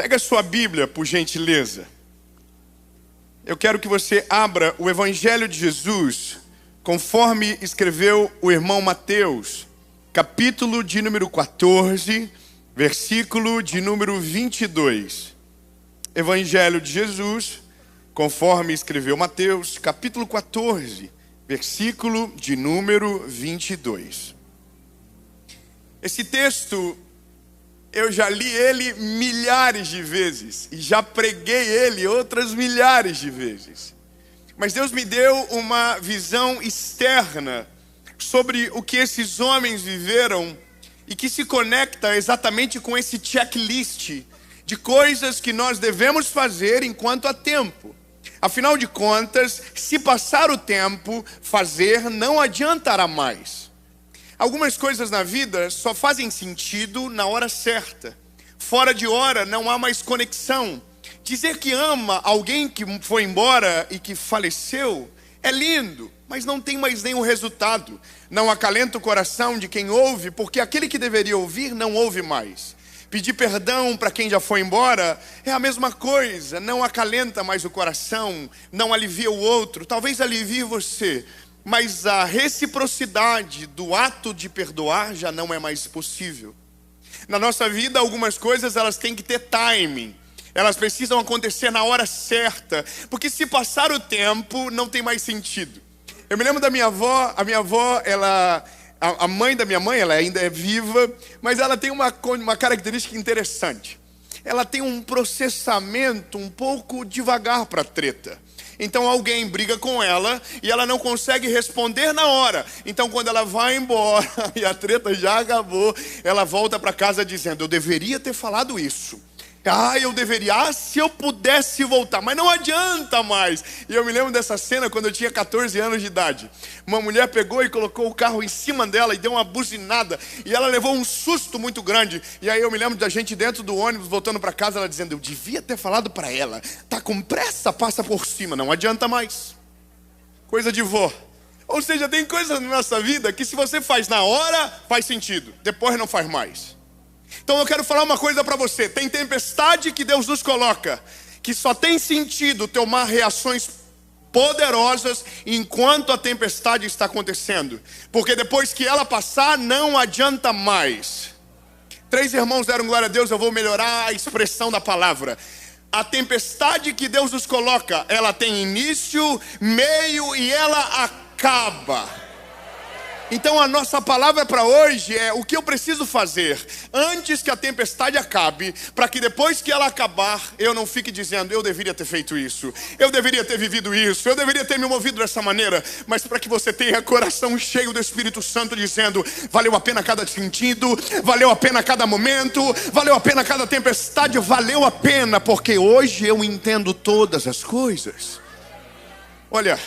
Pega a sua Bíblia, por gentileza. Eu quero que você abra o Evangelho de Jesus, conforme escreveu o irmão Mateus, capítulo de número 14, versículo de número 22. Evangelho de Jesus, conforme escreveu Mateus, capítulo 14, versículo de número 22. Esse texto, eu já li ele milhares de vezes e já preguei ele outras milhares de vezes. Mas Deus me deu uma visão externa sobre o que esses homens viveram e que se conecta exatamente com esse checklist de coisas que nós devemos fazer enquanto há tempo. Afinal de contas, se passar o tempo, fazer não adiantará mais. Algumas coisas na vida só fazem sentido na hora certa. Fora de hora não há mais conexão. Dizer que ama alguém que foi embora e que faleceu é lindo, mas não tem mais nenhum resultado. Não acalenta o coração de quem ouve, porque aquele que deveria ouvir não ouve mais. Pedir perdão para quem já foi embora é a mesma coisa. Não acalenta mais o coração, não alivia o outro. Talvez alivie você, mas a reciprocidade do ato de perdoar já não é mais possível. Na nossa vida, algumas coisas elas têm que ter timing. Elas precisam acontecer na hora certa, porque se passar o tempo, não tem mais sentido. Eu me lembro da minha avó. A minha avó, a mãe da minha mãe, ela ainda é viva, mas ela tem uma característica interessante. Ela tem um processamento um pouco devagar para a treta. Então alguém briga com ela e ela não consegue responder na hora. Então quando ela vai embora e a treta já acabou, ela volta para casa dizendo: eu deveria ter falado isso. Eu deveria, se eu pudesse voltar, mas não adianta mais. E eu me lembro dessa cena quando eu tinha 14 anos de idade. Uma mulher pegou e colocou o carro em cima dela e deu uma buzinada. E ela levou um susto muito grande. E aí eu me lembro da gente dentro do ônibus, voltando para casa, ela dizendo: eu devia ter falado para ela, tá com pressa, passa por cima, não adianta mais. Coisa de vó. Ou seja, tem coisas na nossa vida que se você faz na hora, faz sentido, depois não faz mais. Então eu quero falar uma coisa para você. Tem tempestade que Deus nos coloca, que só tem sentido tomar reações poderosas enquanto a tempestade está acontecendo, porque depois que ela passar, não adianta mais. 3 irmãos deram glória a Deus. Eu vou melhorar a expressão da palavra. A tempestade que Deus nos coloca, ela tem início, meio e ela acaba. Então a nossa palavra para hoje é: o que eu preciso fazer antes que a tempestade acabe, para que depois que ela acabar, eu não fique dizendo: eu deveria ter feito isso, eu deveria ter vivido isso, eu deveria ter me movido dessa maneira. Mas para que você tenha coração cheio do Espírito Santo, dizendo: valeu a pena cada sentido, valeu a pena cada momento, valeu a pena cada tempestade, valeu a pena, porque hoje eu entendo todas as coisas. Olha,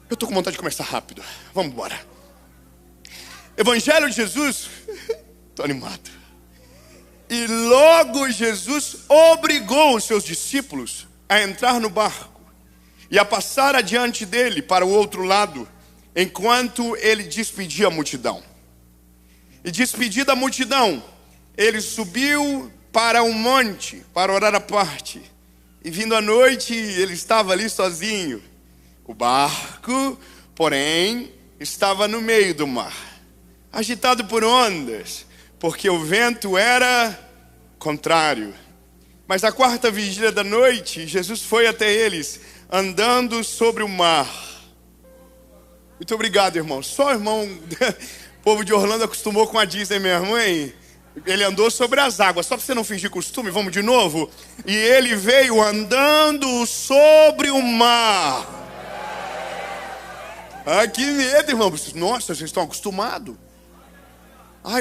eu estou com vontade de começar rápido, vamos embora. Evangelho de Jesus, estou animado. E logo Jesus obrigou os seus discípulos a entrar no barco e a passar adiante dele para o outro lado, enquanto ele despedia a multidão. E despedida a multidão, ele subiu para um monte para orar à parte. E vindo à noite, ele estava ali sozinho. O barco, porém, estava no meio do mar, agitado por ondas, porque o vento era contrário. Mas à 4ª vigília da noite, Jesus foi até eles, andando sobre o mar. Muito obrigado, irmão. Só o irmão, o povo de Orlando acostumou com a Disney mesmo, hein? Ele andou sobre as águas. Só para você não fingir costume, vamos de novo. E ele veio andando sobre o mar. Que medo, irmão. Nossa, vocês estão acostumados?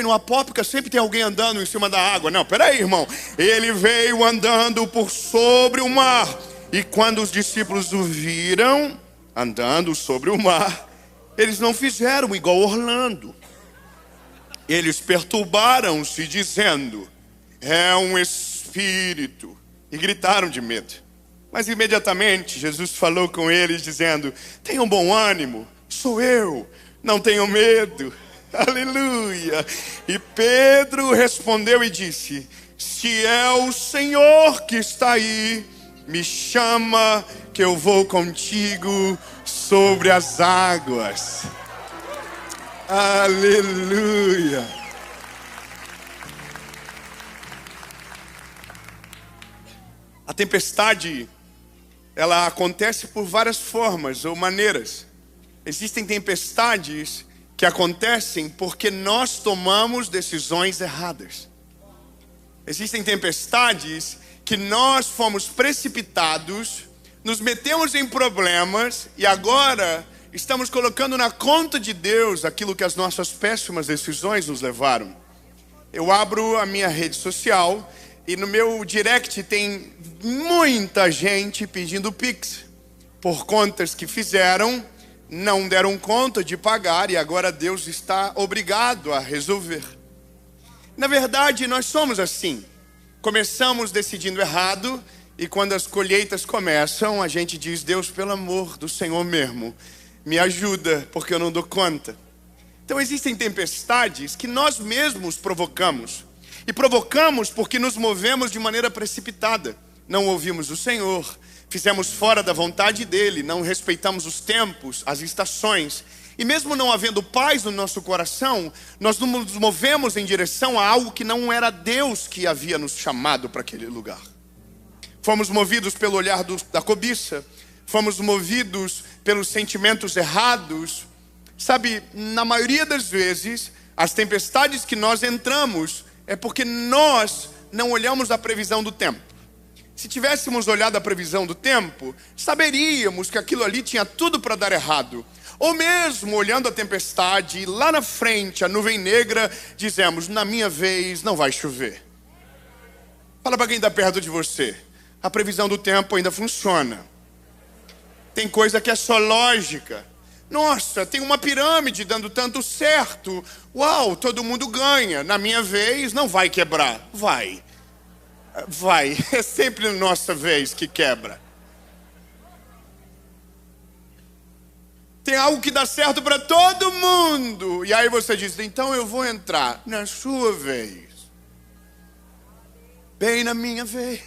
No Apócrifo sempre tem alguém andando em cima da água. Não, peraí, irmão. Ele veio andando por sobre o mar. E quando os discípulos o viram andando sobre o mar, eles não fizeram igual Orlando. Eles perturbaram-se, dizendo: é um espírito. E gritaram de medo. Mas imediatamente Jesus falou com eles, dizendo: tenham bom ânimo, sou eu, não tenham medo. Aleluia. E Pedro respondeu e disse: Se é o Senhor que está aí, me chama que eu vou contigo sobre as águas. Aleluia. A tempestade, ela acontece por várias formas ou maneiras. Existem tempestades que acontecem porque nós tomamos decisões erradas. Existem tempestades que nós fomos precipitados, nos metemos em problemas e agora estamos colocando na conta de Deus aquilo que as nossas péssimas decisões nos levaram. Eu abro a minha rede social e no meu direct tem muita gente pedindo Pix por contas que fizeram, não deram conta de pagar e agora Deus está obrigado a resolver. Na verdade, nós somos assim. Começamos decidindo errado e quando as colheitas começam, a gente diz: Deus, pelo amor do Senhor mesmo, me ajuda, porque eu não dou conta. Então existem tempestades que nós mesmos provocamos. E provocamos porque nos movemos de maneira precipitada. Não ouvimos o Senhor, fizemos fora da vontade dEle, não respeitamos os tempos, as estações. E mesmo não havendo paz no nosso coração, nós nos movemos em direção a algo que não era Deus que havia nos chamado para aquele lugar. Fomos movidos pelo olhar da cobiça, fomos movidos pelos sentimentos errados. Sabe, na maioria das vezes, as tempestades que nós entramos é porque nós não olhamos a previsão do tempo. Se tivéssemos olhado a previsão do tempo, saberíamos que aquilo ali tinha tudo para dar errado. Ou mesmo olhando a tempestade, lá na frente, a nuvem negra, dizemos: na minha vez não vai chover. Fala para quem está perto de você: a previsão do tempo ainda funciona. Tem coisa que é só lógica. Nossa, tem uma pirâmide dando tanto certo. Uau, todo mundo ganha. Na minha vez não vai quebrar. Vai. É sempre a nossa vez que quebra. Tem algo que dá certo para todo mundo. E aí você diz: então eu vou entrar na sua vez. Bem na minha vez.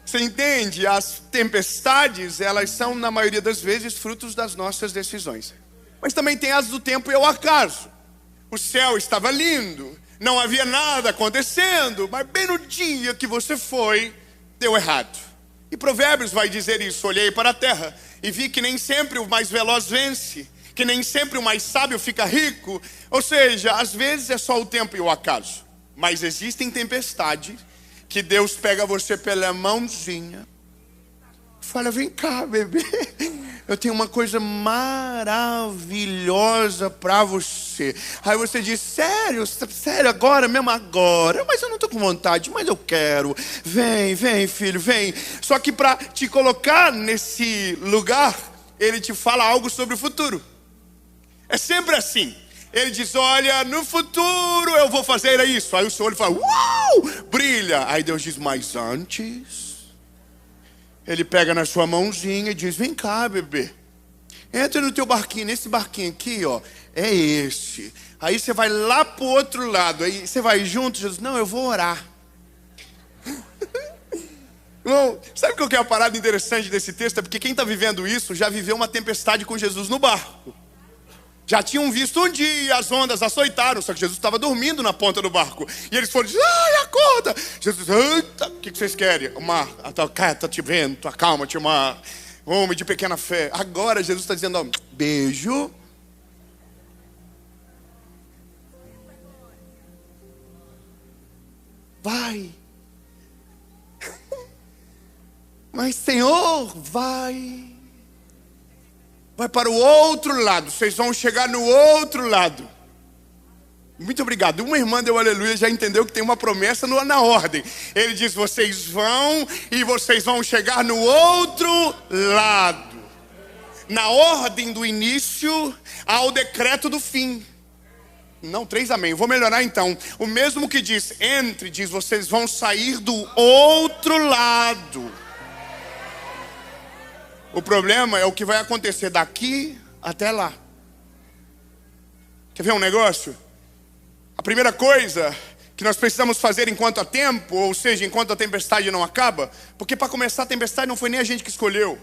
Você entende? As tempestades, elas são na maioria das vezes frutos das nossas decisões. Mas também tem as do tempo e o acaso. O céu estava lindo, não havia nada acontecendo, mas bem no dia que você foi, deu errado. E Provérbios vai dizer isso: olhei para a terra e vi que nem sempre o mais veloz vence, que nem sempre o mais sábio fica rico. Ou seja, às vezes é só o tempo e o acaso. Mas existem tempestades que Deus pega você pela mãozinha, fala: vem cá, bebê, eu tenho uma coisa maravilhosa para você. Aí você diz: sério agora mesmo? Agora? Mas eu não estou com vontade, mas eu quero. Vem filho, vem. Só que para te colocar nesse lugar, ele te fala algo sobre o futuro. É sempre assim. Ele diz: olha, no futuro eu vou fazer isso. Aí o seu olho fala: uau, brilha. Aí Deus diz: mas antes, ele pega na sua mãozinha e diz: vem cá, bebê, entra no teu barquinho. Nesse barquinho aqui, ó, é esse. Aí você vai lá pro outro lado. Aí você vai junto. Jesus: não, eu vou orar. Irmão, sabe o que é a parada interessante desse texto? É porque quem está vivendo isso já viveu uma tempestade com Jesus no barco. Já tinham visto um dia, as ondas açoitaram, só que Jesus estava dormindo na ponta do barco. E eles foram dizer: ai, acorda. Jesus: eita, o que vocês querem? O mar está te vendo, acalma-te, mar. Homem de pequena fé. Agora Jesus está dizendo: ó, beijo. Vai. Mas Senhor, vai para o outro lado. Vocês vão chegar no outro lado. Muito obrigado. Uma irmã deu aleluia, já entendeu que tem uma promessa na ordem. Ele diz: vocês vão e vocês vão chegar no outro lado. Na ordem do início ao decreto do fim. Não, 3 amém. Vou melhorar então. O mesmo que diz entre, diz: vocês vão sair do outro lado. O problema é o que vai acontecer daqui até lá. Quer ver um negócio? A primeira coisa que nós precisamos fazer enquanto há tempo, ou seja, enquanto a tempestade não acaba, porque para começar a tempestade não foi nem a gente que escolheu.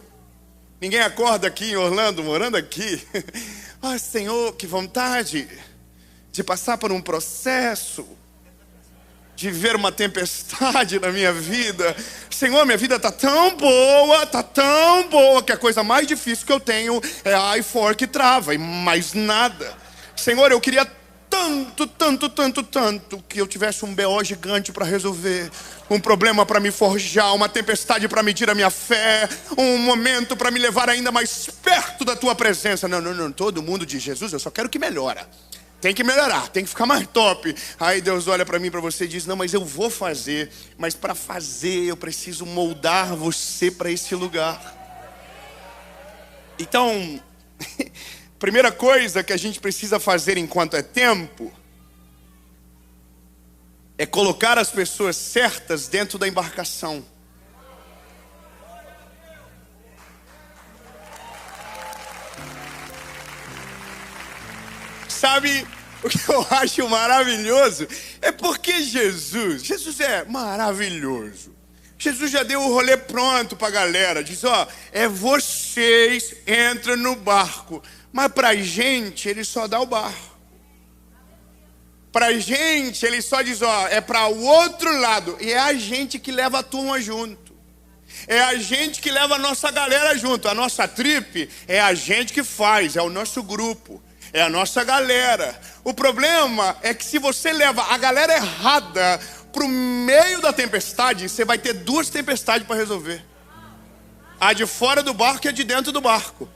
Ninguém acorda aqui em Orlando, morando aqui. Ah, Senhor, que vontade de passar por um processo, de ver uma tempestade na minha vida. Senhor, minha vida está tão boa, que a coisa mais difícil que eu tenho é a I4 que trava, e mais nada. Senhor, eu queria tanto que eu tivesse um BO gigante para resolver, um problema para me forjar, uma tempestade para medir a minha fé, um momento para me levar ainda mais perto da tua presença. Não, todo mundo diz: Jesus, eu só quero que melhora. Tem que melhorar, tem que ficar mais top. Aí Deus olha para mim, para você e diz: não, mas eu vou fazer. Mas para fazer eu preciso moldar você para esse lugar. Então, primeira coisa que a gente precisa fazer enquanto é tempo é colocar as pessoas certas dentro da embarcação. Sabe o que eu acho maravilhoso? É porque Jesus é maravilhoso. Jesus já deu o rolê pronto pra galera. Diz: ó, é vocês, entram no barco. Mas pra gente, ele só dá o barco. Pra gente, ele só diz: ó, é pra o outro lado. E é a gente que leva a turma junto. É a gente que leva a nossa galera junto. A nossa trip é a gente que faz, é o nosso grupo. É a nossa galera. O problema é que se você leva a galera errada pro meio da tempestade, você vai ter duas tempestades para resolver. A de fora do barco e a de dentro do barco.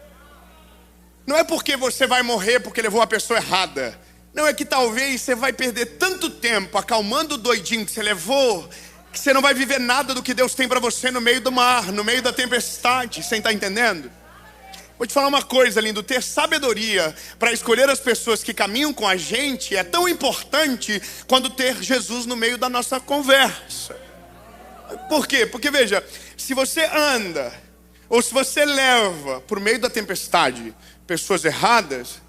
Não é porque você vai morrer porque levou a pessoa errada. Não, é que talvez você vai perder tanto tempo acalmando o doidinho que você levou, que você não vai viver nada do que Deus tem para você no meio do mar, no meio da tempestade. Você está entendendo? Vou te falar uma coisa, lindo: ter sabedoria para escolher as pessoas que caminham com a gente é tão importante quanto ter Jesus no meio da nossa conversa. Por quê? Porque veja, se você anda, ou se você leva por meio da tempestade pessoas erradas,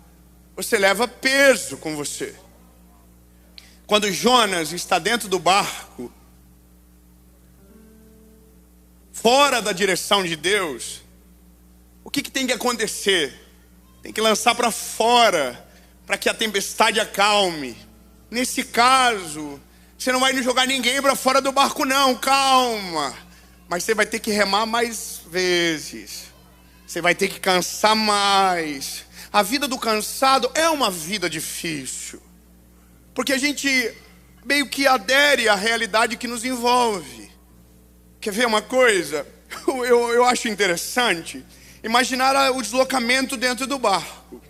você leva peso com você. Quando Jonas está dentro do barco, fora da direção de Deus, o que tem que acontecer? Tem que lançar para fora, para que a tempestade acalme. Nesse caso, você não vai jogar ninguém para fora do barco não, calma. Mas você vai ter que remar mais vezes. Você vai ter que cansar mais. A vida do cansado é uma vida difícil. Porque a gente meio que adere à realidade que nos envolve. Quer ver uma coisa? Eu acho interessante imaginar o deslocamento dentro do barco.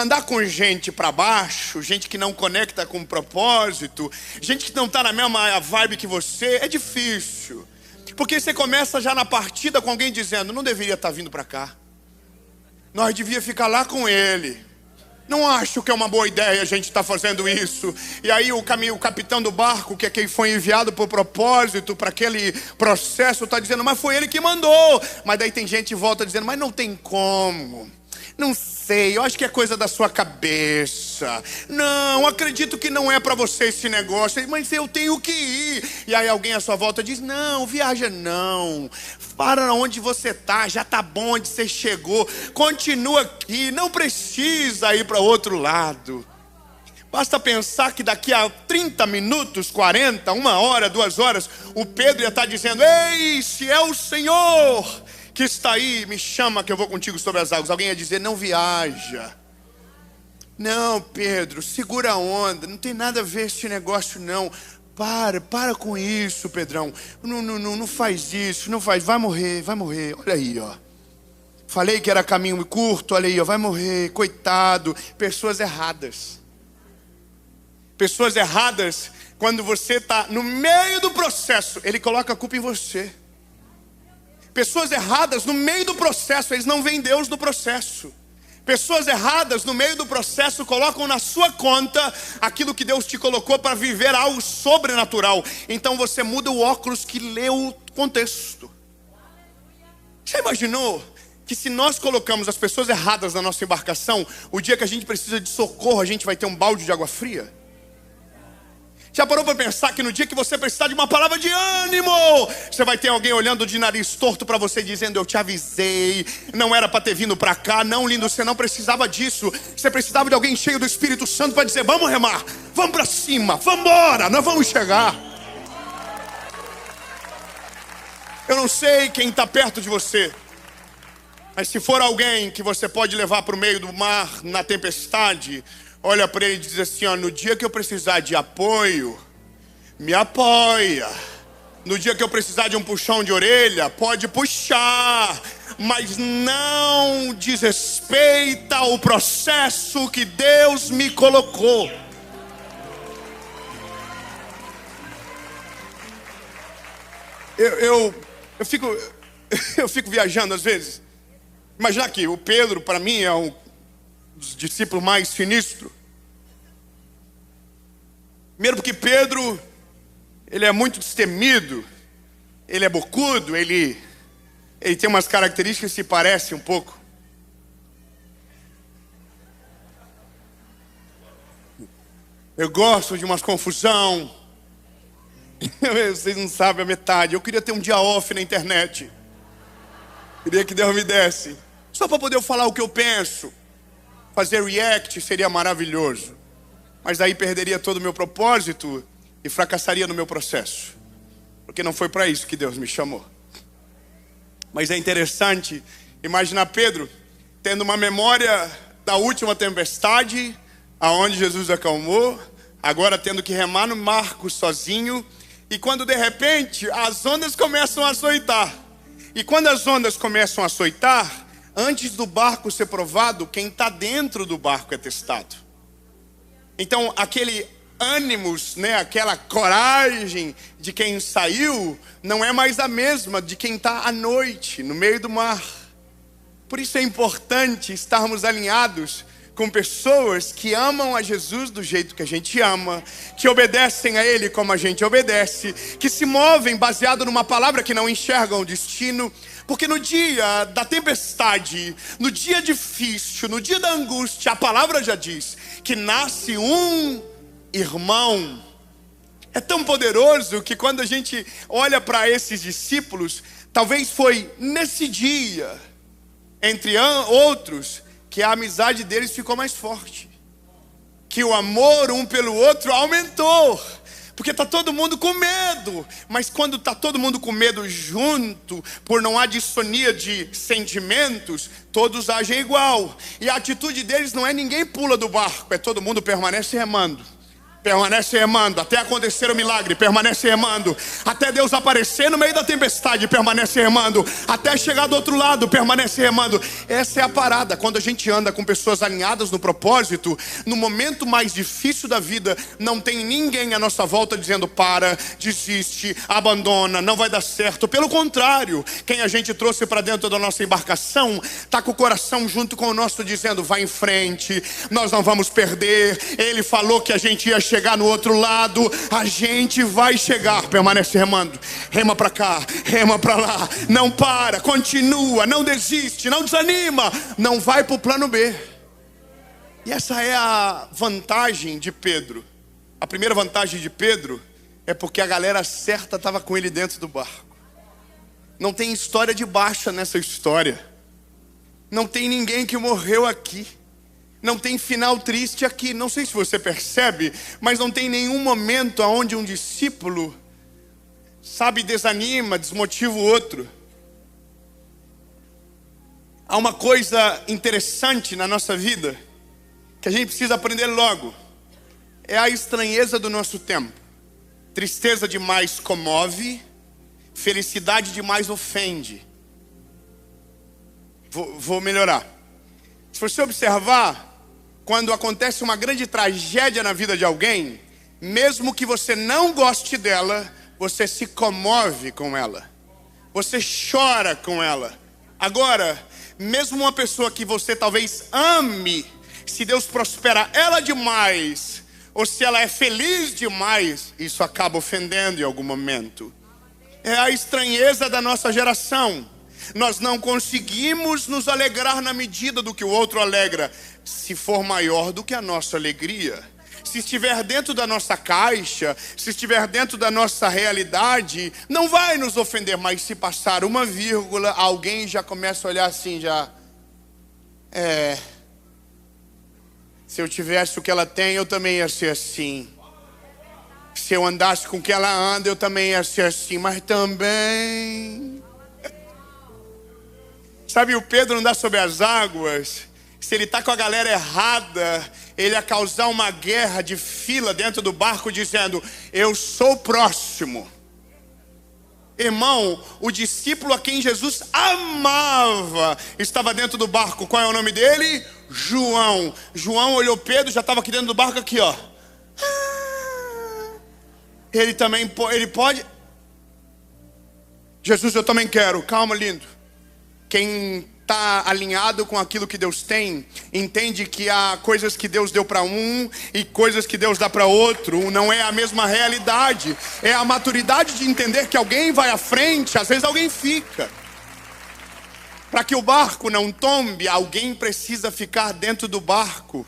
Andar com gente para baixo, gente que não conecta com o propósito, gente que não está na mesma vibe que você, é difícil. Porque você começa já na partida com alguém dizendo: não deveria estar vindo para cá. Nós devia ficar lá com ele. Não acho que é uma boa ideia a gente estar fazendo isso. E aí o capitão do barco, que é quem foi enviado por propósito para aquele processo, está dizendo: mas foi ele que mandou. Mas daí tem gente que volta dizendo: mas não tem como. Não sei, eu acho que é coisa da sua cabeça. Não, acredito que não é para você esse negócio. Mas eu tenho que ir. E aí alguém à sua volta diz: não, viaja não. Para onde você está, já está bom onde você chegou. Continua aqui, não precisa ir para outro lado. Basta pensar que daqui a 30 minutos, 40, 1 hora, 2 horas, o Pedro ia estar dizendo: ei, se é o Senhor que está aí, me chama que eu vou contigo sobre as águas. Alguém ia dizer: não viaja. Não, Pedro, segura a onda, não tem nada a ver esse negócio não. Para com isso, Pedrão. Não faz isso, não faz. Vai morrer. Olha aí, ó. Falei que era caminho curto, olha aí, ó. Vai morrer, coitado. Pessoas erradas. Pessoas erradas, quando você está no meio do processo, ele coloca a culpa em você. Pessoas erradas, no meio do processo, eles não veem Deus no processo. Pessoas erradas, no meio do processo, colocam na sua conta aquilo que Deus te colocou para viver algo sobrenatural. Então você muda o óculos que lê o contexto. Já imaginou que se nós colocamos as pessoas erradas na nossa embarcação, o dia que a gente precisa de socorro, a gente vai ter um balde de água fria? Já parou para pensar que no dia que você precisar de uma palavra de ânimo, você vai ter alguém olhando de nariz torto para você, dizendo: eu te avisei, não era para ter vindo para cá. Não, lindo, você não precisava disso. Você precisava de alguém cheio do Espírito Santo para dizer: vamos remar, vamos para cima, vamos embora, nós vamos chegar. Eu não sei quem está perto de você, mas se for alguém que você pode levar para o meio do mar, na tempestade, olha para ele e diz assim: ó, no dia que eu precisar de apoio, me apoia. No dia que eu precisar de um puxão de orelha, pode puxar, mas não desrespeita o processo que Deus me colocou. Eu fico viajando às vezes. Imagina que o Pedro, para mim, é um dos discípulos mais sinistros. Primeiro porque Pedro, ele é muito destemido, ele é bocudo, ele tem umas características que se parecem um pouco. Eu gosto de umas confusão. Vocês não sabem a metade. Eu queria ter um dia off na internet. Queria que Deus me desse, só para poder falar o que eu penso. Fazer react seria maravilhoso, mas aí perderia todo o meu propósito e fracassaria no meu processo, porque não foi para isso que Deus me chamou. Mas é interessante imaginar Pedro tendo uma memória da última tempestade, aonde Jesus acalmou, agora tendo que remar no mar sozinho, e quando de repente as ondas começam a açoitar. E quando as ondas começam a açoitar, antes do barco ser provado, quem está dentro do barco é testado. Então aquele ânimos, né, aquela coragem de quem saiu, não é mais a mesma de quem está à noite, no meio do mar. Por isso é importante estarmos alinhados com pessoas que amam a Jesus do jeito que a gente ama, que obedecem a Ele como a gente obedece, que se movem baseado numa palavra, que não enxergam o destino. Porque no dia da tempestade, no dia difícil, no dia da angústia, a palavra já diz que nasce um irmão. É tão poderoso que quando a gente olha para esses discípulos, talvez foi nesse dia, entre outros, que a amizade deles ficou mais forte, que o amor um pelo outro aumentou, porque está todo mundo com medo. Mas quando está todo mundo com medo junto, por não há dissonia de sentimentos, todos agem igual. E a atitude deles não é ninguém pula do barco, é todo mundo permanece remando. Permanece remando, até acontecer o milagre, permanece remando. Até Deus aparecer no meio da tempestade, permanece remando. Até chegar do outro lado, permanece remando. Essa é a parada, quando a gente anda com pessoas alinhadas no propósito, no momento mais difícil da vida, não tem ninguém à nossa volta dizendo: para, desiste, abandona, não vai dar certo. Pelo contrário, quem a gente trouxe para dentro da nossa embarcação, está com o coração junto com o nosso, dizendo: vai em frente, nós não vamos perder. Ele falou que a gente ia chegar no outro lado, a gente vai chegar. Permanece remando, rema para cá, rema para lá, não para, continua, não desiste, não desanima, não vai para o plano B. E essa é a vantagem de Pedro. A primeira vantagem de Pedro é porque a galera certa estava com ele dentro do barco. Não tem história de baixa nessa história, não tem ninguém que morreu aqui, não tem final triste aqui. Não sei se você percebe, mas não tem nenhum momento onde um discípulo, sabe, desanima, desmotiva o outro. Há uma coisa interessante na nossa vida, que a gente precisa aprender logo. É a estranheza do nosso tempo. Tristeza demais comove, felicidade demais ofende. Vou melhorar. Se você observar, quando acontece uma grande tragédia na vida de alguém, mesmo que você não goste dela, você se comove com ela, você chora com ela. Agora, mesmo uma pessoa que você talvez ame, se Deus prospera ela demais, ou se ela é feliz demais, isso acaba ofendendo em algum momento. É a estranheza da nossa geração. Nós não conseguimos nos alegrar na medida do que o outro alegra, se for maior do que a nossa alegria. se estiver dentro da nossa caixa, se estiver dentro da nossa realidade, não vai nos ofender. Mas se passar uma vírgula, alguém já começa a olhar assim, se eu tivesse o que ela tem, eu também ia ser assim. Se eu andasse com o que ela anda, eu também ia ser assim. Mas também... Sabe, o Pedro andar sobre as águas, se ele está com a galera errada, ele ia causar uma guerra de fila dentro do barco, dizendo, eu sou o próximo. Irmão, o discípulo a quem Jesus amava estava dentro do barco. Qual é o nome dele? João. João olhou Pedro, já estava aqui dentro do barco, aqui ó. Ele também, ele pode... Jesus, eu também quero. Calma, lindo. Quem está alinhado com aquilo que Deus tem, entende que há coisas que Deus deu para um e coisas que Deus dá para outro. Não é a mesma realidade. É a maturidade de entender que alguém vai à frente, às vezes alguém fica. Para que o barco não tombe, alguém precisa ficar dentro do barco.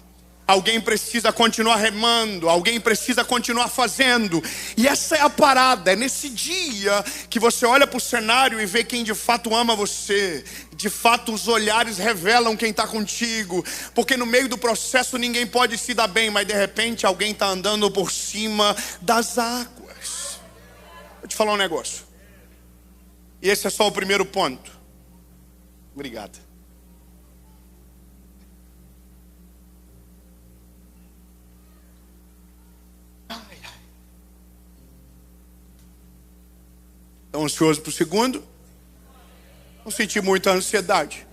Alguém precisa continuar remando, alguém precisa continuar fazendo. E essa é a parada, é nesse dia que você olha para o cenário e vê quem de fato ama você. De fato os olhares revelam quem está contigo. Porque no meio do processo ninguém pode se dar bem, mas de repente alguém está andando por cima das águas. Vou te falar um negócio. E esse é só o primeiro ponto. Obrigado. Estão ansiosos para o segundo? Não senti muita ansiedade.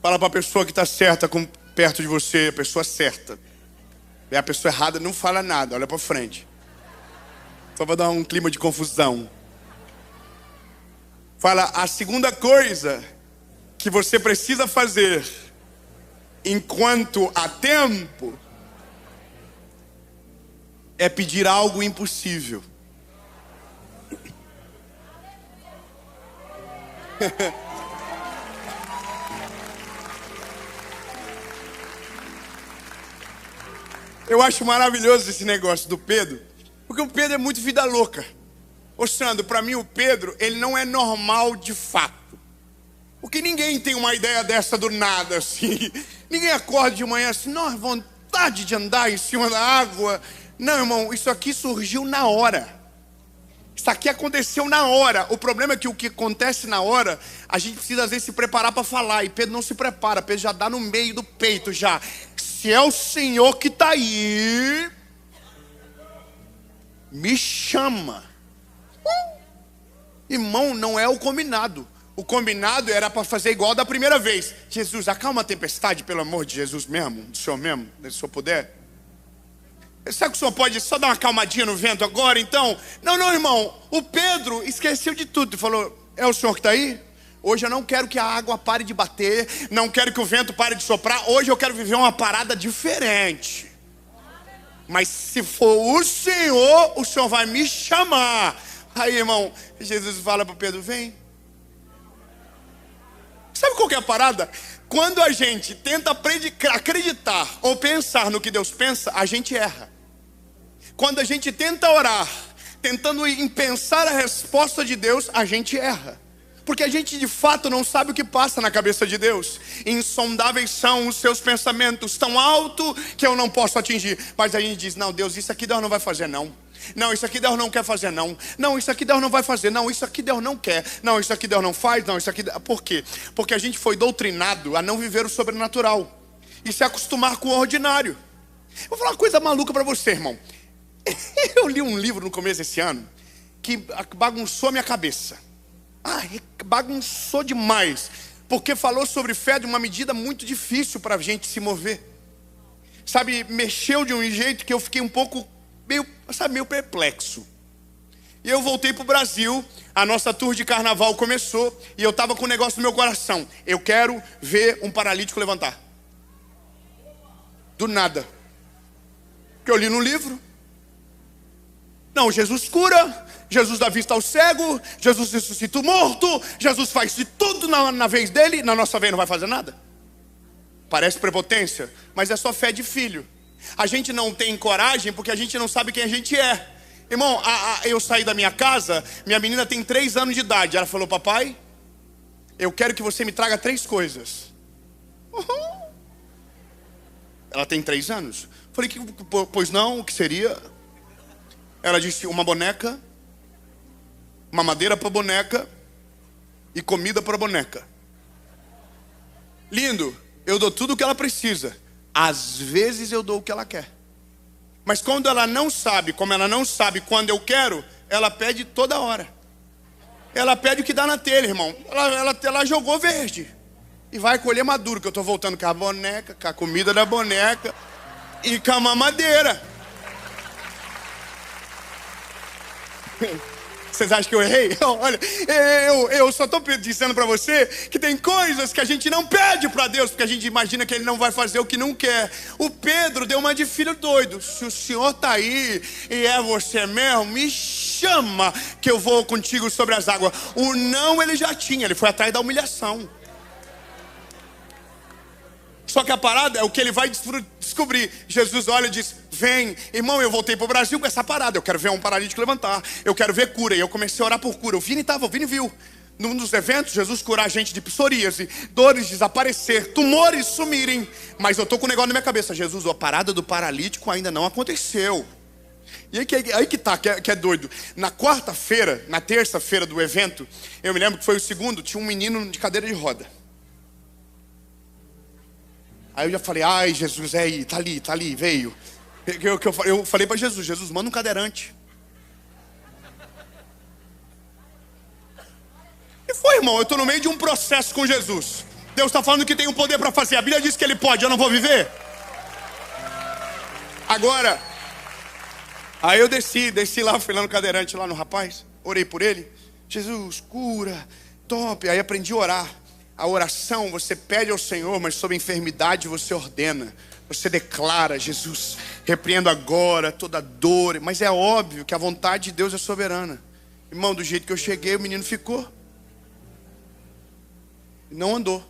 Fala para a pessoa que está certa perto de você, a pessoa certa. E a pessoa errada não fala nada, olha para frente. Só para dar um clima de confusão. Fala, a segunda coisa que você precisa fazer enquanto há tempo é pedir algo impossível. Eu acho maravilhoso esse negócio do Pedro, porque o Pedro é muito vida louca. Ô Sandro, para mim o Pedro, ele não é normal de fato. Porque ninguém tem uma ideia dessa do nada assim. Ninguém acorda de manhã assim, nossa, vontade de andar em cima da água. Não, irmão, isso aqui surgiu na hora. Isso aqui aconteceu na hora. O problema é que o que acontece na hora, a gente precisa às vezes se preparar para falar. E Pedro não se prepara, Pedro já dá no meio do peito já. Se é o Senhor que está aí, me chama. Irmão, não é o combinado. O combinado era para fazer igual da primeira vez. Jesus, acalma a tempestade, pelo amor de Jesus mesmo, do Senhor mesmo, se o Senhor puder. Será que o senhor pode só dar uma calmadinha no vento agora, então? Não, irmão. O Pedro esqueceu de tudo e falou, é o senhor que está aí? Hoje eu não quero que a água pare de bater, não quero que o vento pare de soprar. Hoje eu quero viver uma parada diferente. Mas se for o senhor vai me chamar. Aí, irmão, Jesus fala para Pedro, vem. Sabe qual que é a parada? Quando a gente tenta acreditar ou pensar no que Deus pensa, a gente erra. Quando a gente tenta orar, tentando pensar a resposta de Deus, a gente erra. Porque a gente de fato não sabe o que passa na cabeça de Deus. Insondáveis são os seus pensamentos, tão alto que eu não posso atingir. Mas a gente diz, não, Deus, isso aqui Deus não vai fazer não. Não, isso aqui Deus não quer fazer não. Não, isso aqui Deus não vai fazer. Não, isso aqui Deus não quer. Não, isso aqui Deus não faz. Não, isso aqui... Por quê? Porque a gente foi doutrinado a não viver o sobrenatural e se acostumar com o ordinário. Vou falar uma coisa maluca para você, irmão. Eu li um livro no começo desse ano que bagunçou a minha cabeça. Bagunçou demais. Porque falou sobre fé de uma medida muito difícil para a gente se mover. Sabe, mexeu de um jeito que eu fiquei um pouco meio perplexo. E eu voltei para o Brasil, a nossa tour de carnaval começou, e eu estava com um negócio no meu coração. Eu quero ver um paralítico levantar. Do nada. Que eu li no livro. Não, Jesus cura, Jesus dá vista ao cego, Jesus ressuscita o morto, Jesus faz de tudo na vez dele, na nossa vez não vai fazer nada. Parece prepotência, mas é só fé de filho. A gente não tem coragem porque a gente não sabe quem a gente é. Irmão, eu saí da minha casa, minha menina tem 3 anos de idade. Ela falou, papai, eu quero que você me traga 3 coisas. Uhum. Ela tem 3 anos. Falei, pois não, o que seria? Ela disse, uma boneca, mamadeira para boneca e comida para boneca. Lindo, eu dou tudo o que ela precisa. Às vezes eu dou o que ela quer. Mas quando ela não sabe, como ela não sabe quando eu quero, ela pede toda hora. Ela pede o que dá na telha, irmão. Ela jogou verde. E vai colher maduro, que eu estou voltando com a boneca, com a comida da boneca e com a mamadeira. Vocês acham que eu errei? Olha, eu só estou dizendo para você que tem coisas que a gente não pede para Deus, porque a gente imagina que Ele não vai fazer o que não quer. O Pedro deu uma de filho doido. Se o Senhor está aí e é você mesmo, me chama que eu vou contigo sobre as águas. O não ele já tinha, ele foi atrás da humilhação. Só que a parada é o que ele vai descobrir. Jesus olha e diz, vem. Irmão, eu voltei para o Brasil com essa parada. Eu quero ver um paralítico levantar. Eu quero ver cura. E eu comecei a orar por cura. O Vini viu. Num dos eventos, Jesus curar a gente de psoríase, dores desaparecer, tumores sumirem. Mas eu estou com um negócio na minha cabeça. Jesus, a parada do paralítico ainda não aconteceu. E aí que tá, que é doido. Na quarta-feira, na terça-feira do evento, eu me lembro que foi o segundo, tinha um menino de cadeira de roda. Aí eu já falei, ai Jesus, é aí, tá ali, veio. Eu falei para Jesus, manda um cadeirante. E foi, irmão, eu estou no meio de um processo com Jesus. Deus está falando que tem um poder para fazer. A Bíblia diz que Ele pode, eu não vou viver? Agora, aí eu desci lá, fui lá no cadeirante, lá no rapaz. Orei por ele. Jesus, cura, top. Aí aprendi a orar. A oração você pede ao Senhor, mas sobre enfermidade você ordena. Você declara, Jesus, repreendo agora toda dor. Mas é óbvio que a vontade de Deus é soberana. Irmão, do jeito que eu cheguei, o menino ficou. Não andou.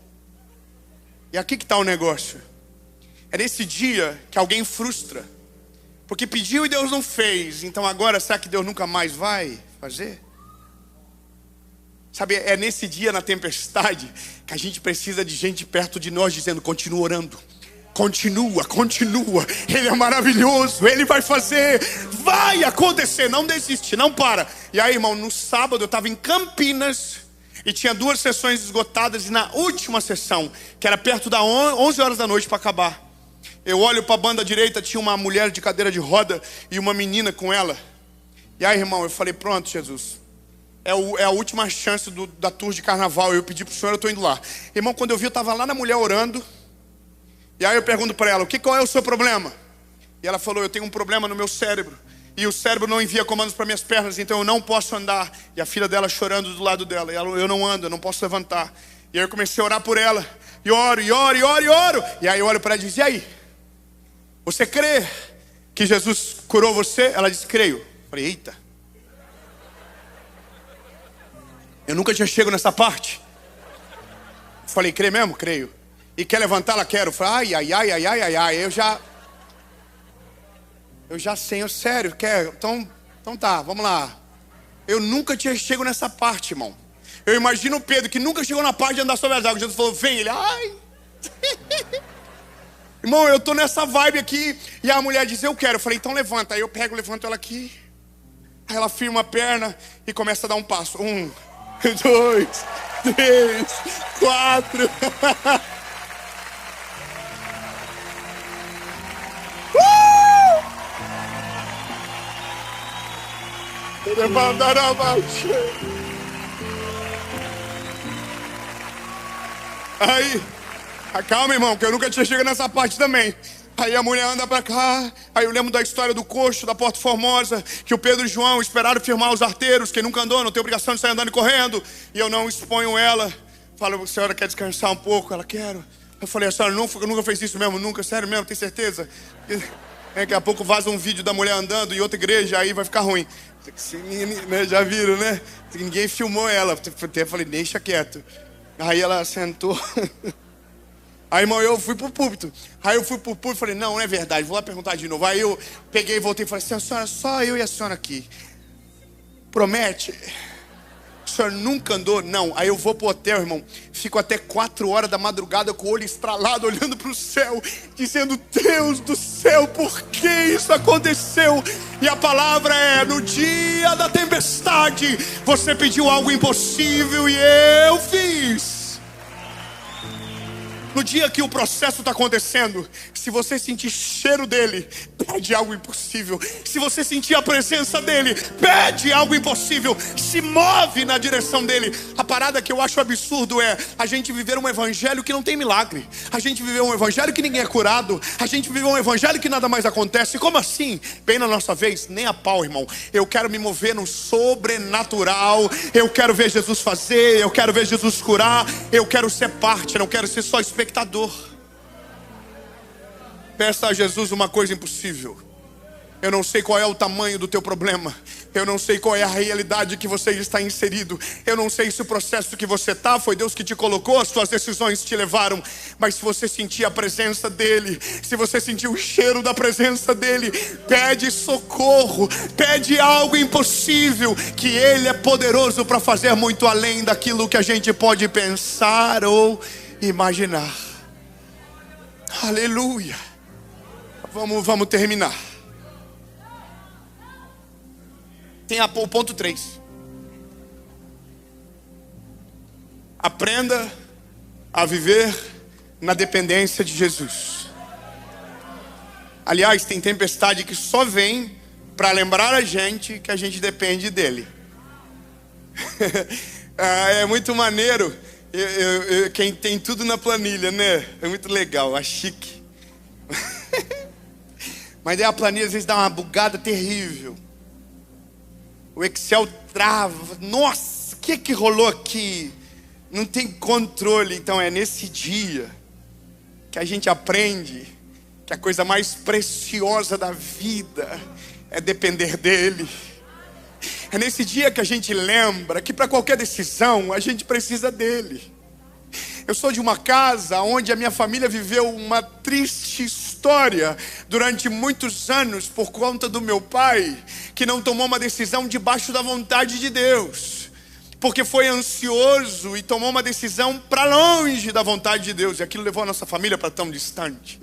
E aqui que está o negócio. É nesse dia que alguém frustra. Porque pediu e Deus não fez. Então agora, será que Deus nunca mais vai fazer? Sabe, é nesse dia, na tempestade, que a gente precisa de gente perto de nós dizendo, continua orando. Continua. Ele é maravilhoso, Ele vai fazer, vai acontecer, não desiste, não para. E aí, irmão, no sábado eu estava em Campinas e tinha 2 sessões esgotadas. E na última sessão, que era perto das 11 horas da noite para acabar, eu olho para a banda direita, tinha uma mulher de cadeira de roda e uma menina com ela. E aí, irmão, eu falei, pronto, Jesus, é a última chance da tour de carnaval. Eu pedi para o Senhor, eu estou indo lá. Irmão, quando eu vi, eu estava lá na mulher orando. E aí eu pergunto para ela, qual é o seu problema? E ela falou, eu tenho um problema no meu cérebro. E o cérebro não envia comandos para minhas pernas, então eu não posso andar. E a filha dela chorando do lado dela. E ela, eu não ando, eu não posso levantar. E aí eu comecei a orar por ela. E oro. E aí eu olho para ela e diz, e aí? Você crê que Jesus curou você? Ela disse, creio. Eu falei, eita. Eu nunca tinha chego nessa parte. Eu falei, crê mesmo? Creio. E quer levantar? Ela quer. Eu falei, ai. Eu já sei, sério, quer? Então tá, vamos lá. Eu nunca tinha chego nessa parte, irmão. Eu imagino o Pedro, que nunca chegou na parte de andar sobre as águas. Jesus falou, vem, ele, ai. Irmão, eu tô nessa vibe aqui. E a mulher diz, eu quero. Eu falei, então levanta. Aí eu levanto ela aqui. Aí ela firma a perna e começa a dar um passo. 1, 2, 3, 4. Aí, calma, irmão, que eu nunca tinha chegado nessa parte também. Aí a mulher anda pra cá. Aí eu lembro da história do coxo, da Porta Formosa, que o Pedro e o João esperaram firmar os arteiros. Quem nunca andou não tem obrigação de sair andando e correndo. E eu não exponho ela. Falo, a senhora quer descansar um pouco? Ela, quero. Eu falei, a senhora nunca fez isso mesmo? Nunca? Sério mesmo? Tem certeza? Daqui a pouco vaza um vídeo da mulher andando em outra igreja, aí vai ficar ruim. Já viram, né? Ninguém filmou ela. Até falei, deixa quieto. Aí ela sentou. Aí, irmão, eu fui pro púlpito. Aí eu fui pro púlpito e falei, não é verdade, vou lá perguntar de novo. Aí eu peguei e voltei e falei assim, senhora, só eu e a senhora aqui. Promete? O senhor nunca andou? Não. Aí eu vou pro hotel, irmão. Fico até 4 horas da madrugada com o olho estralado, olhando pro céu, dizendo, Deus do céu, por que isso aconteceu? E a palavra é, no dia da tempestade, você pediu algo impossível e eu fiz. No dia que o processo está acontecendo, se você sentir cheiro dele, pede algo impossível. Se você sentir a presença dele, pede algo impossível. Se move na direção dele. A parada que eu acho absurdo é a gente viver um evangelho que não tem milagre. A gente viver um evangelho que ninguém é curado. A gente viver um evangelho que nada mais acontece. Como assim? Bem na nossa vez, nem a pau, irmão. Eu quero me mover no sobrenatural. Eu quero ver Jesus fazer. Eu quero ver Jesus curar. Eu quero ser parte, não quero ser só espectador. Peça a Jesus uma coisa impossível. Eu não sei qual é o tamanho do teu problema. Eu não sei qual é a realidade que você está inserido. Eu não sei se o processo que você está foi Deus que te colocou, as suas decisões te levaram. Mas se você sentir a presença dele, se você sentir o cheiro da presença dele, pede socorro, pede algo impossível, que ele é poderoso para fazer muito além daquilo que a gente pode pensar ou imaginar. Aleluia. Vamos terminar. Tem o ponto 3. Aprenda a viver na dependência de Jesus. Aliás, tem tempestade que só vem para lembrar a gente que a gente depende dele. É muito maneiro. Quem tem tudo na planilha, né? É muito legal, é chique. Mas daí a planilha às vezes dá uma bugada terrível. O Excel trava. Nossa, o que rolou aqui? Não tem controle. Então é nesse dia que a gente aprende que a coisa mais preciosa da vida é depender dele. É nesse dia que a gente lembra que para qualquer decisão a gente precisa dele. Eu sou de uma casa onde a minha família viveu uma triste história durante muitos anos por conta do meu pai, que não tomou uma decisão debaixo da vontade de Deus, porque foi ansioso e tomou uma decisão para longe da vontade de Deus, e aquilo levou a nossa família para tão distante.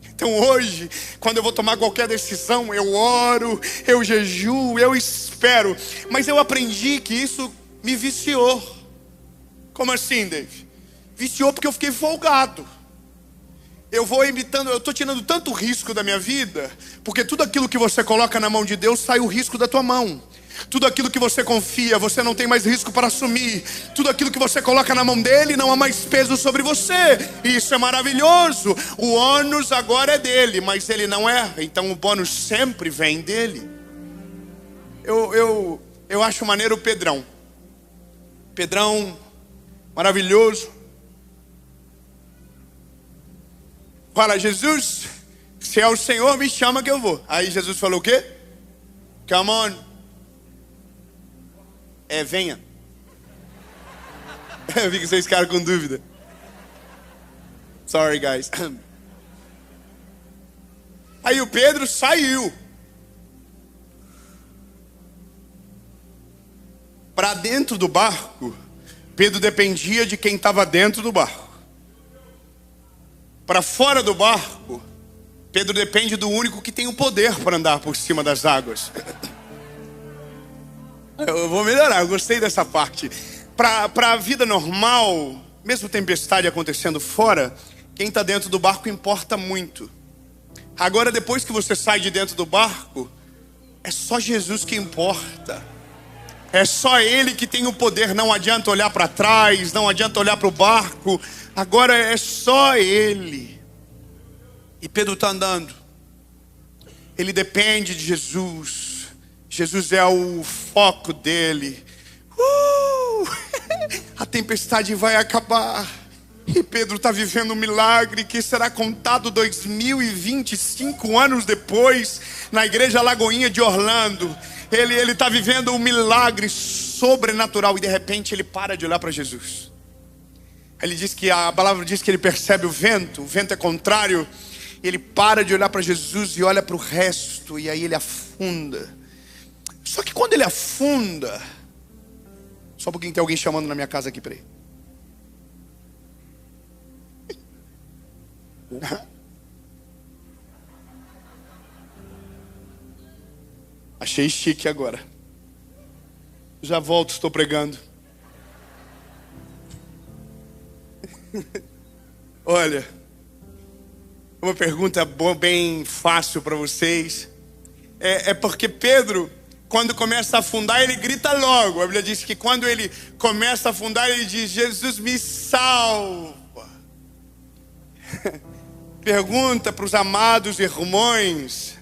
Então hoje, quando eu vou tomar qualquer decisão, eu oro, eu jejuo, eu espero. Mas eu aprendi que isso me viciou. Como assim, Dave? Viciou porque eu fiquei folgado. Eu estou tirando tanto risco da minha vida, porque tudo aquilo que você coloca na mão de Deus, sai o risco da tua mão. Tudo aquilo que você confia, você não tem mais risco para assumir. Tudo aquilo que você coloca na mão dele, não há mais peso sobre você. E isso é maravilhoso. O ônus agora é dele, mas ele não erra. Então o bônus sempre vem dele. Eu acho maneiro o Pedrão. Pedrão, maravilhoso. Fala, Jesus, se é o Senhor, me chama que eu vou. Aí Jesus falou o quê? Come on. Venha. Eu vi que vocês ficaram com dúvida. Sorry, guys. Aí o Pedro saiu para dentro do barco. Pedro dependia de quem estava dentro do barco. Para fora do barco, Pedro depende do único que tem o poder para andar por cima das águas. Eu vou melhorar, eu gostei dessa parte. Para a vida normal, mesmo tempestade acontecendo fora, quem está dentro do barco importa muito. Agora, depois que você sai de dentro do barco, é só Jesus que importa. É só Ele que tem o poder. Não adianta olhar para trás, não adianta olhar para o barco. Agora é só Ele. E Pedro está andando. Ele depende de Jesus. Jesus é o foco dele. A tempestade vai acabar. E Pedro está vivendo um milagre que será contado 2025 anos depois, na igreja Lagoinha de Orlando. Ele está vivendo um milagre sobrenatural e de repente ele para de olhar para Jesus. Ele diz que a palavra diz que ele percebe o vento é contrário, e ele para de olhar para Jesus e olha para o resto, e aí ele afunda. Só que quando ele afunda, só um pouquinho, tem alguém chamando na minha casa aqui, peraí. Achei chique agora. Já volto, estou pregando. Olha, uma pergunta boa, bem fácil para vocês. É porque Pedro, quando começa a afundar, ele grita logo. A Bíblia diz que quando ele começa a afundar, ele diz: Jesus, me salva. Pergunta para os amados irmãos: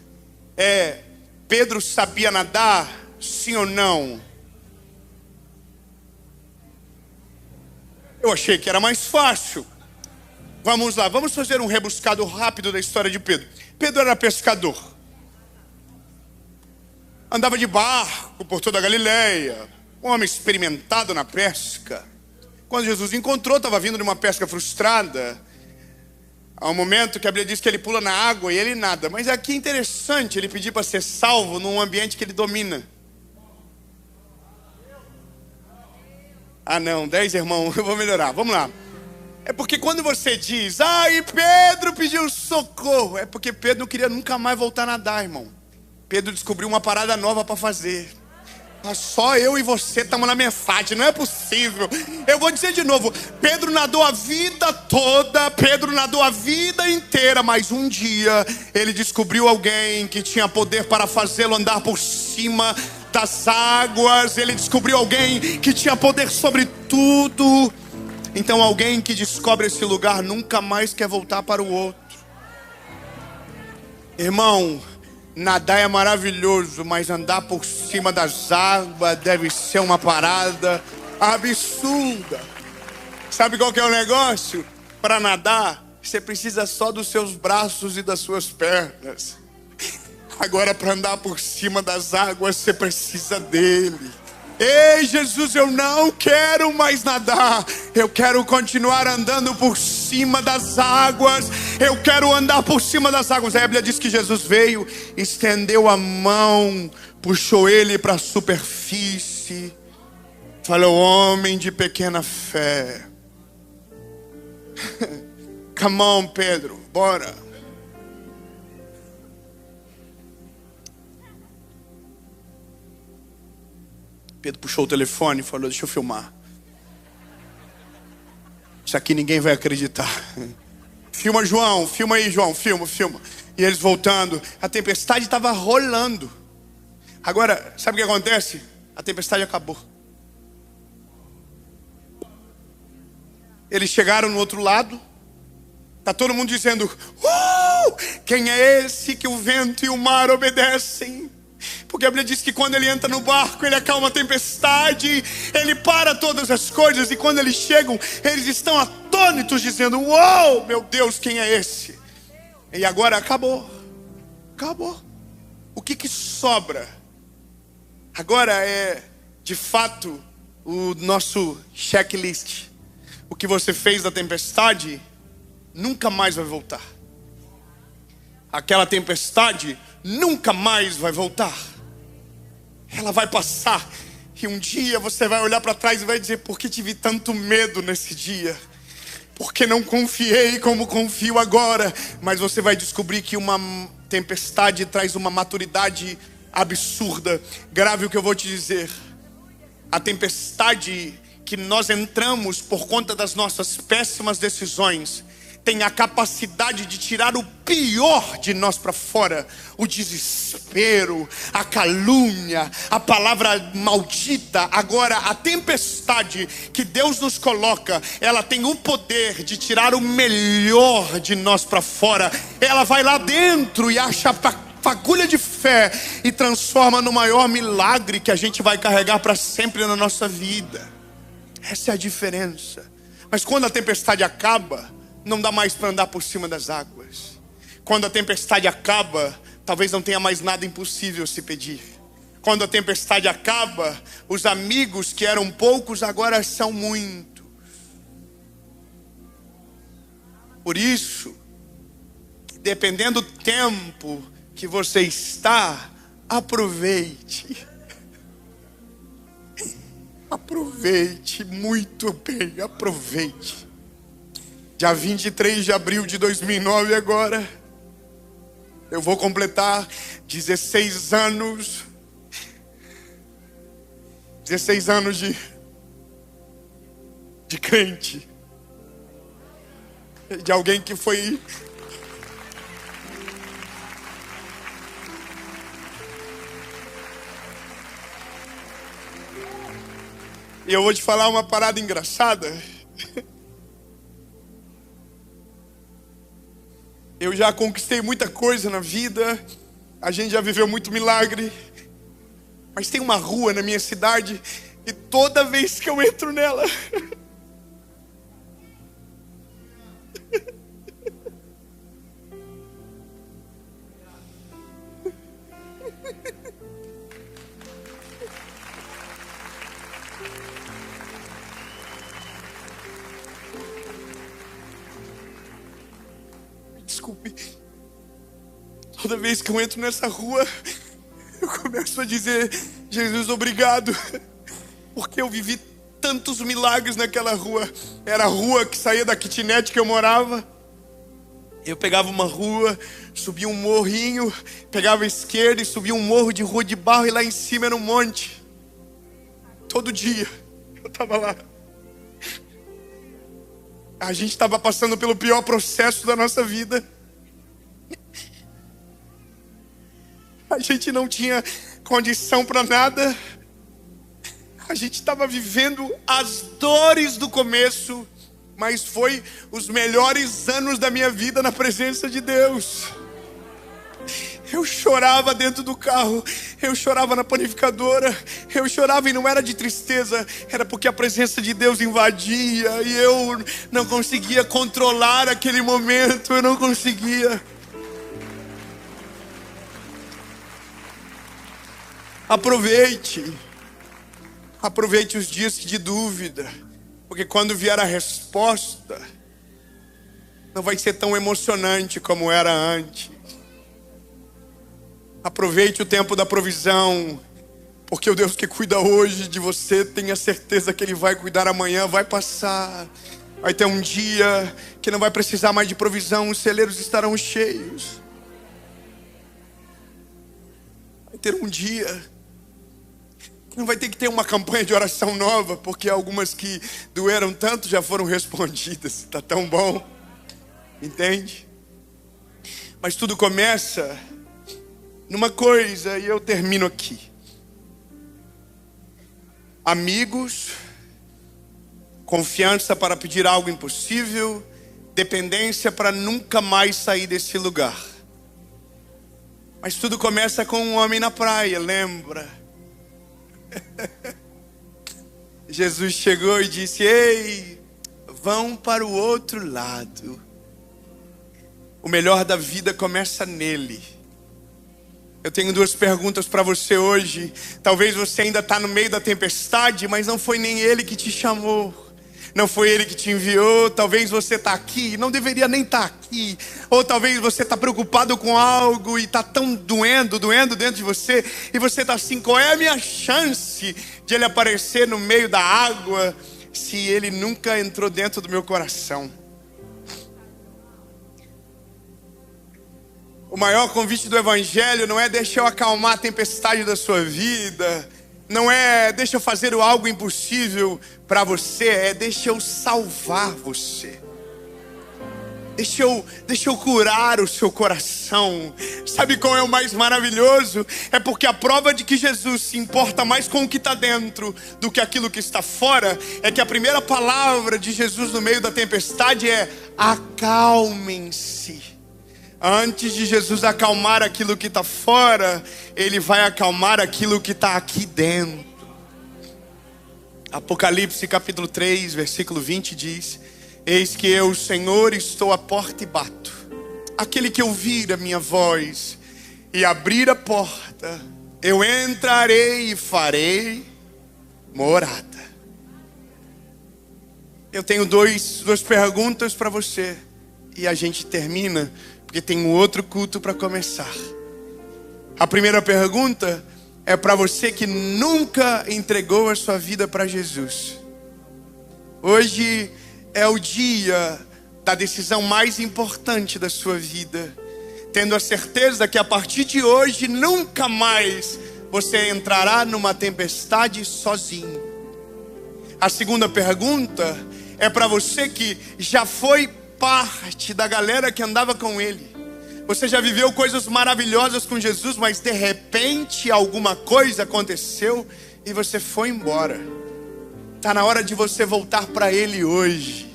Pedro sabia nadar? Sim ou não? Eu achei que era mais fácil. Vamos lá, vamos fazer um rebuscado rápido da história de Pedro. Pedro era pescador. Andava de barco por toda a Galileia. Um homem experimentado na pesca. Quando Jesus encontrou, estava vindo de uma pesca frustrada. Há um momento que a Bíblia diz que ele pula na água e ele nada. Mas aqui é interessante ele pedir para ser salvo num ambiente que ele domina. Ah não, 10 irmãos, eu vou melhorar, vamos lá. É porque quando você diz: e Pedro pediu socorro, é porque Pedro não queria nunca mais voltar a nadar, irmão. Pedro descobriu uma parada nova para fazer. Só eu e você estamos na metade, não é possível. Eu vou dizer de novo: Pedro nadou a vida toda, Pedro nadou a vida inteira, mas um dia ele descobriu alguém que tinha poder para fazê-lo andar por cima das águas. Ele descobriu alguém que tinha poder sobre tudo. Então alguém que descobre esse lugar nunca mais quer voltar para o outro. Irmão, nadar é maravilhoso, mas andar por cima das águas deve ser uma parada absurda. Sabe qual que é o negócio? Para nadar, você precisa só dos seus braços e das suas pernas. Agora, para andar por cima das águas, você precisa dele. Ei, Jesus, eu não quero mais nadar. Eu quero continuar andando por cima das águas. Eu quero andar por cima das águas. A Bíblia diz que Jesus veio, estendeu a mão, puxou ele para a superfície. Falou: homem de pequena fé. Come on, Pedro, bora. Pedro puxou o telefone e falou: deixa eu filmar. Isso aqui ninguém vai acreditar. Filma, João, filma aí, João, filma. E eles voltando, a tempestade estava rolando. Agora, sabe o que acontece? A tempestade acabou. Eles chegaram no outro lado. Está todo mundo dizendo: quem é esse que o vento e o mar obedecem? Porque a Bíblia diz que quando ele entra no barco, ele acalma a tempestade, ele para todas as coisas. E quando eles chegam, eles estão atônitos, dizendo: uou, meu Deus, quem é esse? E agora acabou. O que sobra? Agora é, de fato, o nosso checklist. O que você fez da tempestade nunca mais vai voltar. Aquela tempestade nunca mais vai voltar. Ela vai passar. E um dia você vai olhar para trás e vai dizer: por que tive tanto medo nesse dia? Porque não confiei como confio agora. Mas você vai descobrir que uma tempestade traz uma maturidade absurda. Grave o que eu vou te dizer. A tempestade que nós entramos por conta das nossas péssimas decisões tem a capacidade de tirar o pior de nós para fora. O desespero, a calúnia, a palavra maldita. Agora, a tempestade que Deus nos coloca, ela tem o poder de tirar o melhor de nós para fora. Ela vai lá dentro e acha fagulha de fé e transforma no maior milagre que a gente vai carregar para sempre na nossa vida. Essa é a diferença. Mas quando a tempestade acaba, não dá mais para andar por cima das águas. Quando a tempestade acaba, talvez não tenha mais nada impossível se pedir. Quando a tempestade acaba, os amigos que eram poucos agora são muitos. Por isso, dependendo do tempo que você está, aproveite. Aproveite muito bem, aproveite. Dia 23 de abril de 2009 agora, eu vou completar 16 anos. 16 anos de crente. De alguém que foi... E eu vou te falar uma parada engraçada. Eu já conquistei muita coisa na vida. A gente já viveu muito milagre. Mas tem uma rua na minha cidade e toda vez que eu entro nela... Desculpe. Toda vez que eu entro nessa rua, eu começo a dizer: Jesus, obrigado, porque eu vivi tantos milagres naquela rua. Era a rua que saía da kitnet que eu morava. Eu pegava uma rua, subia um morrinho, pegava a esquerda e subia um morro de rua de barro, e lá em cima era um monte. Todo dia eu estava lá. A gente estava passando pelo pior processo da nossa vida. A gente não tinha condição para nada. A gente estava vivendo as dores do começo, mas foi os melhores anos da minha vida na presença de Deus. Eu chorava dentro do carro, eu chorava na panificadora, eu chorava e não era de tristeza, era porque a presença de Deus invadia e eu não conseguia controlar aquele momento, eu não conseguia. Aproveite os dias de dúvida, porque quando vier a resposta, não vai ser tão emocionante como era antes. Aproveite o tempo da provisão, porque o Deus que cuida hoje de você, tenha certeza que Ele vai cuidar amanhã, vai passar. Vai ter um dia que não vai precisar mais de provisão, os celeiros estarão cheios. Vai ter um dia que não vai ter que ter uma campanha de oração nova, porque algumas que doeram tanto já foram respondidas. Está tão bom, entende? Mas tudo começa numa coisa, e eu termino aqui. Amigos, confiança para pedir algo impossível, dependência para nunca mais sair desse lugar. Mas tudo começa com um homem na praia, lembra? Jesus chegou e disse: ei, vão para o outro lado. O melhor da vida começa nele. Eu tenho duas perguntas para você hoje. Talvez você ainda está no meio da tempestade, mas não foi nem Ele que te chamou, não foi Ele que te enviou. Talvez você está aqui, não deveria nem estar aqui. Ou talvez você está preocupado com algo e está tão doendo dentro de você. E você está assim: qual é a minha chance de Ele aparecer no meio da água, se Ele nunca entrou dentro do meu coração? O maior convite do Evangelho não é deixa eu acalmar a tempestade da sua vida, não é deixa eu fazer algo impossível para você, é deixa eu salvar você. Deixa eu curar o seu coração. Sabe qual é o mais maravilhoso? É porque a prova de que Jesus se importa mais com o que está dentro do que aquilo que está fora, é que a primeira palavra de Jesus no meio da tempestade é: acalmem-se. Antes de Jesus acalmar aquilo que está fora, Ele vai acalmar aquilo que está aqui dentro. Apocalipse capítulo 3, versículo 20 diz: eis que eu, Senhor, estou à porta e bato. Aquele que ouvir a minha voz e abrir a porta, eu entrarei e farei morada. Eu tenho duas perguntas para você, e a gente termina, porque tem um outro culto para começar. A primeira pergunta é para você que nunca entregou a sua vida para Jesus. Hoje é o dia da decisão mais importante da sua vida, tendo a certeza que a partir de hoje nunca mais você entrará numa tempestade sozinho. A segunda pergunta é para você que já foi parte da galera que andava com ele. Você já viveu coisas maravilhosas com Jesus, mas de repente alguma coisa aconteceu e você foi embora. Está na hora de você voltar para ele hoje.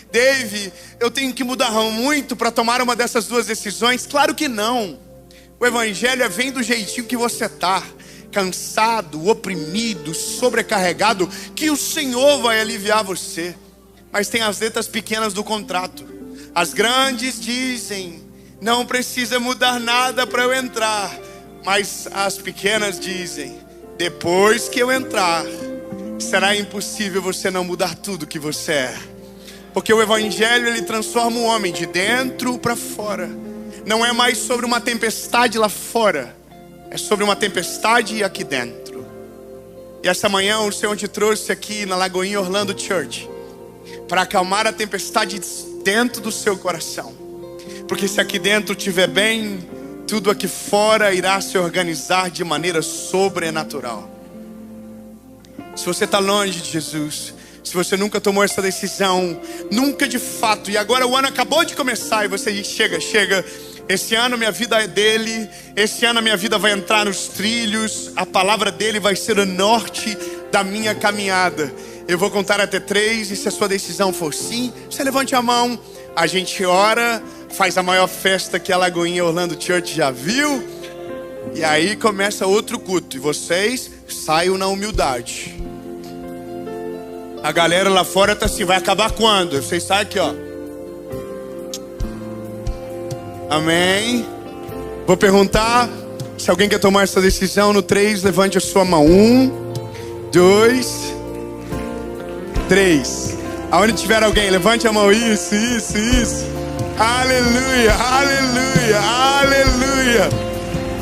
Dave, eu tenho que mudar muito para tomar uma dessas duas decisões? Claro que não. O evangelho vem do jeitinho que você está. Cansado, oprimido, sobrecarregado, que o Senhor vai aliviar você. Mas tem as letras pequenas do contrato. As grandes dizem: não precisa mudar nada para eu entrar. Mas as pequenas dizem: depois que eu entrar, será impossível você não mudar tudo que você é. Porque o evangelho, ele transforma o homem de dentro para fora. Não é mais sobre uma tempestade lá fora, é sobre uma tempestade aqui dentro. E essa manhã o Senhor te trouxe aqui na Lagoinha Orlando Church para acalmar a tempestade dentro do seu coração. Porque se aqui dentro estiver bem, tudo aqui fora irá se organizar de maneira sobrenatural. Se você está longe de Jesus, se você nunca tomou essa decisão, nunca de fato, e agora o ano acabou de começar e você diz: chega, esse ano minha vida é dele, esse ano a minha vida vai entrar nos trilhos, a palavra dele vai ser o norte da minha caminhada. Eu vou contar até 3 e se a sua decisão for sim, você levante a mão, a gente ora, faz a maior festa que a Lagoinha Orlando Church já viu, e aí começa outro culto, e vocês saiam na humildade. A galera lá fora tá assim: vai acabar quando? Vocês saem aqui, ó. Amém. Vou perguntar se alguém quer tomar essa decisão. No 3, levante a sua mão. 1, 2, 3. Aonde tiver alguém, levante a mão. Isso. Aleluia, aleluia, aleluia,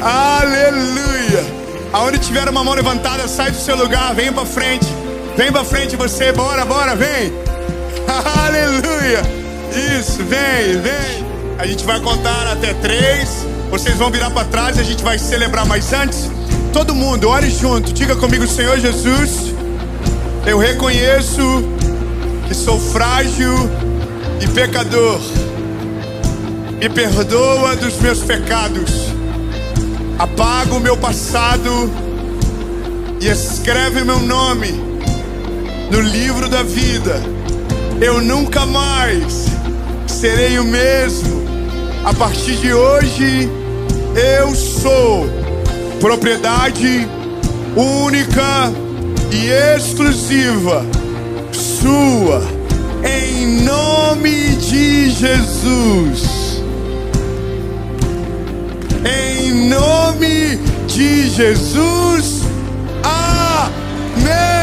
aleluia. Aonde tiver uma mão levantada, sai do seu lugar, vem pra frente. Vem pra frente você, bora, vem. Aleluia. Isso, vem. A gente vai contar até 3. Vocês vão virar para trás e a gente vai celebrar. Mas antes, todo mundo, ore junto. Diga comigo: Senhor Jesus, eu reconheço que sou frágil e pecador. Me perdoa dos meus pecados. Apaga o meu passado e escreve o meu nome no livro da vida. Eu nunca mais serei o mesmo. A partir de hoje eu sou propriedade única e exclusiva sua, em nome de Jesus. Em nome de Jesus. Amém.